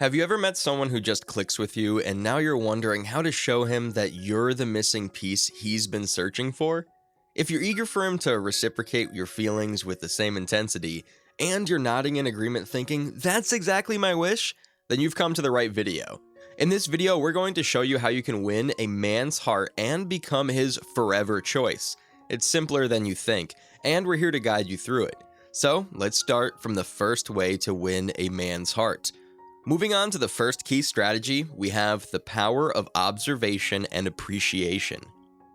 Have you ever met someone who just clicks with you and now you're wondering how to show him that you're the missing piece he's been searching for? If you're eager for him to reciprocate your feelings with the same intensity, and you're nodding in agreement thinking, that's exactly my wish, then you've come to the right video. In this video, we're going to show you how you can win a man's heart and become his forever choice. It's simpler than you think, and we're here to guide you through it. So, let's start from the first way to win a man's heart. Moving on to the first key strategy, we have the power of observation and appreciation.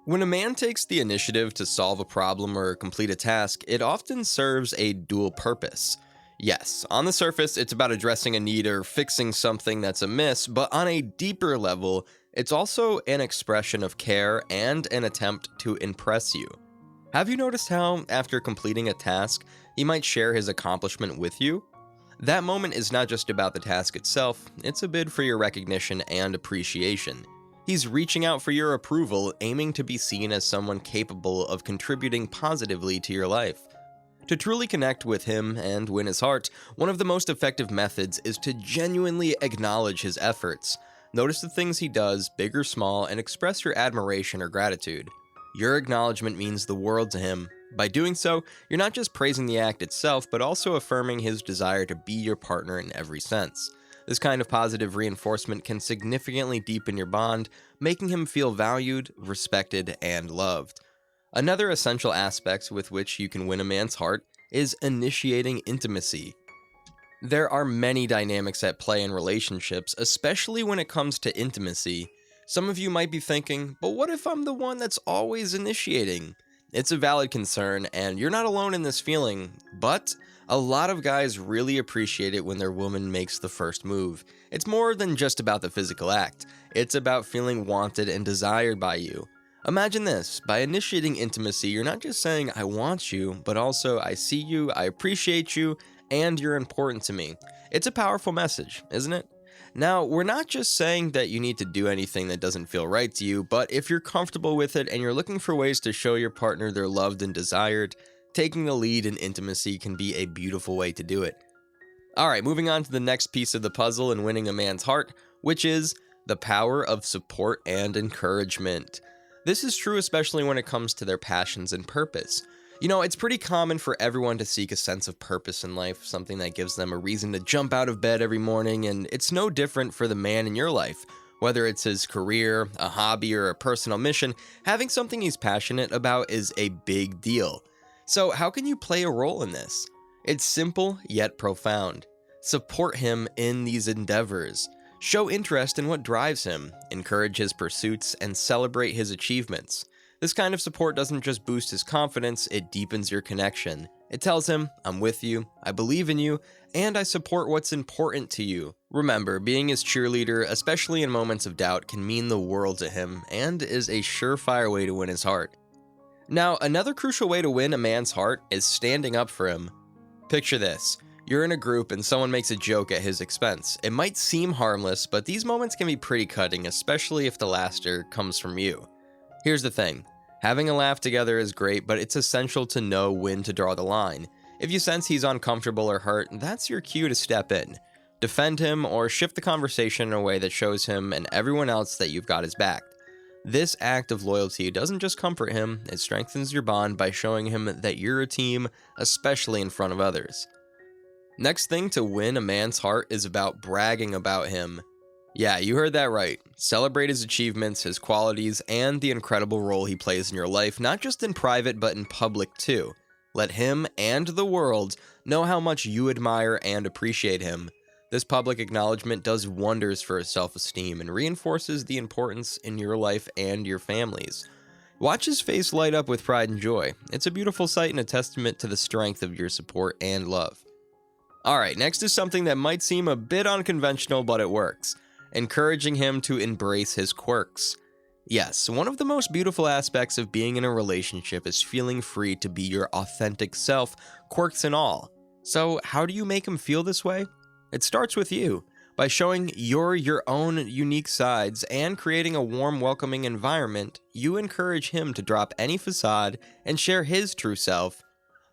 When a man takes the initiative to solve a problem or complete a task, it often serves a dual purpose. Yes, on the surface, it's about addressing a need or fixing something that's amiss, but on a deeper level, it's also an expression of care and an attempt to impress you. Have you noticed how, after completing a task, he might share his accomplishment with you? That moment is not just about the task itself, it's a bid for your recognition and appreciation. He's reaching out for your approval, aiming to be seen as someone capable of contributing positively to your life. To truly connect with him and win his heart, one of the most effective methods is to genuinely acknowledge his efforts. Notice the things he does, big or small, and express your admiration or gratitude. Your acknowledgement means the world to him. By doing so, you're not just praising the act itself, but also affirming his desire to be your partner in every sense. This kind of positive reinforcement can significantly deepen your bond, making him feel valued, respected, and loved. Another essential aspect with which you can win a man's heart is initiating intimacy. There are many dynamics at play in relationships, especially when it comes to intimacy. Some of you might be thinking, but what if I'm the one that's always initiating? It's a valid concern, and you're not alone in this feeling, but a lot of guys really appreciate it when their woman makes the first move. It's more than just about the physical act. It's about feeling wanted and desired by you. Imagine this, by initiating intimacy, you're not just saying, I want you, but also, I see you, I appreciate you, and you're important to me. It's a powerful message, isn't it? Now, we're not just saying that you need to do anything that doesn't feel right to you, but if you're comfortable with it and you're looking for ways to show your partner they're loved and desired, taking the lead in intimacy can be a beautiful way to do it. Alright, moving on to the next piece of the puzzle in winning a man's heart, which is the power of support and encouragement. This is true especially when it comes to their passions and purpose. You know, it's pretty common for everyone to seek a sense of purpose in life, something that gives them a reason to jump out of bed every morning, and it's no different for the man in your life. Whether it's his career, a hobby, or a personal mission, having something he's passionate about is a big deal. So how can you play a role in this? It's simple yet profound. Support him in these endeavors. Show interest in what drives him, encourage his pursuits, and celebrate his achievements. This kind of support doesn't just boost his confidence, it deepens your connection. It tells him, I'm with you, I believe in you, and I support what's important to you. Remember, being his cheerleader, especially in moments of doubt, can mean the world to him, and is a surefire way to win his heart. Now, another crucial way to win a man's heart is standing up for him. Picture this. You're in a group and someone makes a joke at his expense. It might seem harmless, but these moments can be pretty cutting, especially if the laughter comes from you. Here's the thing. Having a laugh together is great, but it's essential to know when to draw the line. If you sense he's uncomfortable or hurt, that's your cue to step in. Defend him or shift the conversation in a way that shows him and everyone else that you've got his back. This act of loyalty doesn't just comfort him, it strengthens your bond by showing him that you're a team, especially in front of others. Next thing to win a man's heart is about bragging about him. Yeah, you heard that right. Celebrate his achievements, his qualities, and the incredible role he plays in your life, not just in private but in public too. Let him and the world know how much you admire and appreciate him. This public acknowledgement does wonders for his self-esteem and reinforces the importance in your life and your family's. Watch his face light up with pride and joy. It's a beautiful sight and a testament to the strength of your support and love. Alright, next is something that might seem a bit unconventional, but it works. Encouraging him to embrace his quirks. Yes, one of the most beautiful aspects of being in a relationship is feeling free to be your authentic self, quirks and all. So how do you make him feel this way? It starts with you. By showing you're your own unique sides and creating a warm, welcoming environment, you encourage him to drop any facade and share his true self.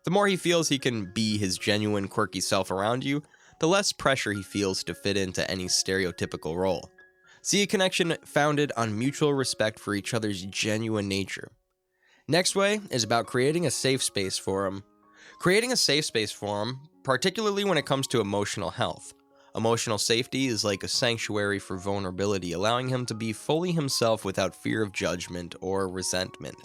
The more he feels he can be his genuine, quirky self around you, the less pressure he feels to fit into any stereotypical role. See a connection founded on mutual respect for each other's genuine nature. Next way is about creating a safe space for him. Creating a safe space for him, particularly when it comes to emotional health. Emotional safety is like a sanctuary for vulnerability, allowing him to be fully himself without fear of judgment or resentment.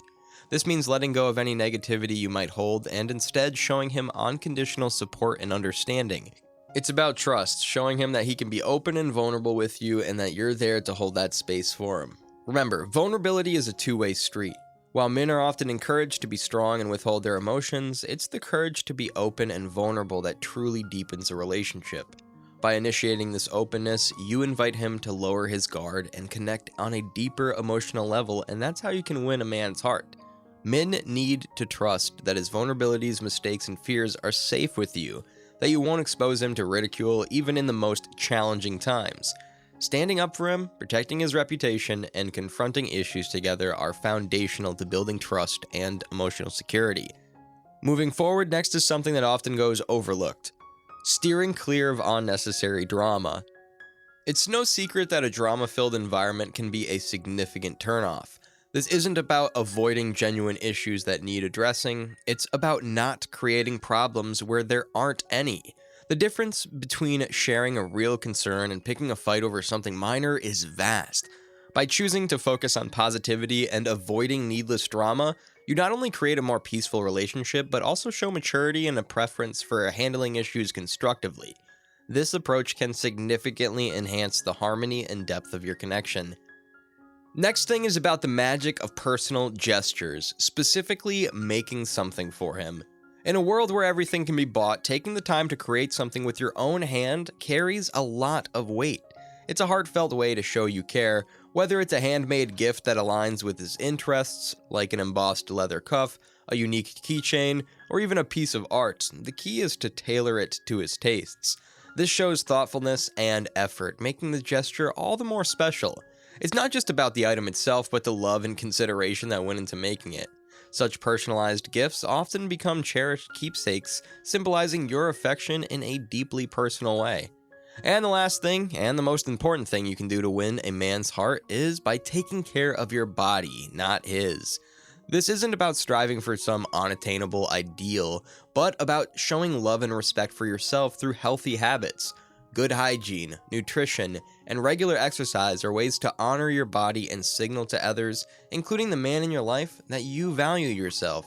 This means letting go of any negativity you might hold and instead showing him unconditional support and understanding. It's about trust, showing him that he can be open and vulnerable with you and that you're there to hold that space for him. Remember, vulnerability is a two-way street. While men are often encouraged to be strong and withhold their emotions, it's the courage to be open and vulnerable that truly deepens a relationship. By initiating this openness, you invite him to lower his guard and connect on a deeper emotional level, and that's how you can win a man's heart. Men need to trust that his vulnerabilities, mistakes, and fears are safe with you, that you won't expose him to ridicule even in the most challenging times. Standing up for him, protecting his reputation, and confronting issues together are foundational to building trust and emotional security. Moving forward, next is something that often goes overlooked: steering clear of unnecessary drama. It's no secret that a drama-filled environment can be a significant turnoff. This isn't about avoiding genuine issues that need addressing, it's about not creating problems where there aren't any. The difference between sharing a real concern and picking a fight over something minor is vast. By choosing to focus on positivity and avoiding needless drama, you not only create a more peaceful relationship, but also show maturity and a preference for handling issues constructively. This approach can significantly enhance the harmony and depth of your connection. Next thing is about the magic of personal gestures, specifically making something for him. In a world where everything can be bought, taking the time to create something with your own hand carries a lot of weight. It's a heartfelt way to show you care, whether it's a handmade gift that aligns with his interests, like an embossed leather cuff, a unique keychain, or even a piece of art. The key is to tailor it to his tastes. This shows thoughtfulness and effort, making the gesture all the more special. It's not just about the item itself, but the love and consideration that went into making it. Such personalized gifts often become cherished keepsakes, symbolizing your affection in a deeply personal way. And the last thing, and the most important thing you can do to win a man's heart, is by taking care of your body, not his. This isn't about striving for some unattainable ideal, but about showing love and respect for yourself through healthy habits. Good hygiene, nutrition, and regular exercise are ways to honor your body and signal to others, including the man in your life, that you value yourself.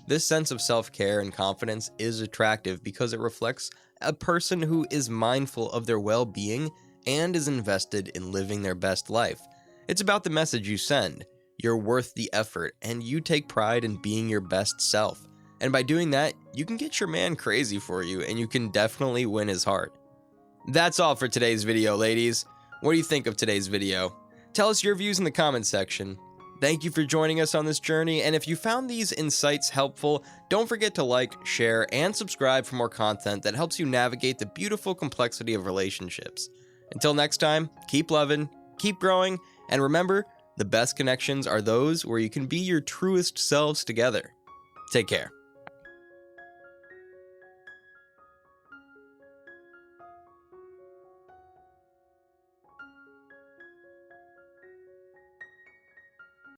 This sense of self-care and confidence is attractive because it reflects a person who is mindful of their well-being and is invested in living their best life. It's about the message you send. You're worth the effort, and you take pride in being your best self. And by doing that, you can get your man crazy for you, and you can definitely win his heart. That's all for today's video, ladies. What do you think of today's video? Tell us your views in the comments section. Thank you for joining us on this journey, and if you found these insights helpful, don't forget to like, share, and subscribe for more content that helps you navigate the beautiful complexity of relationships. Until next time, keep loving, keep growing, and remember, the best connections are those where you can be your truest selves together. Take care.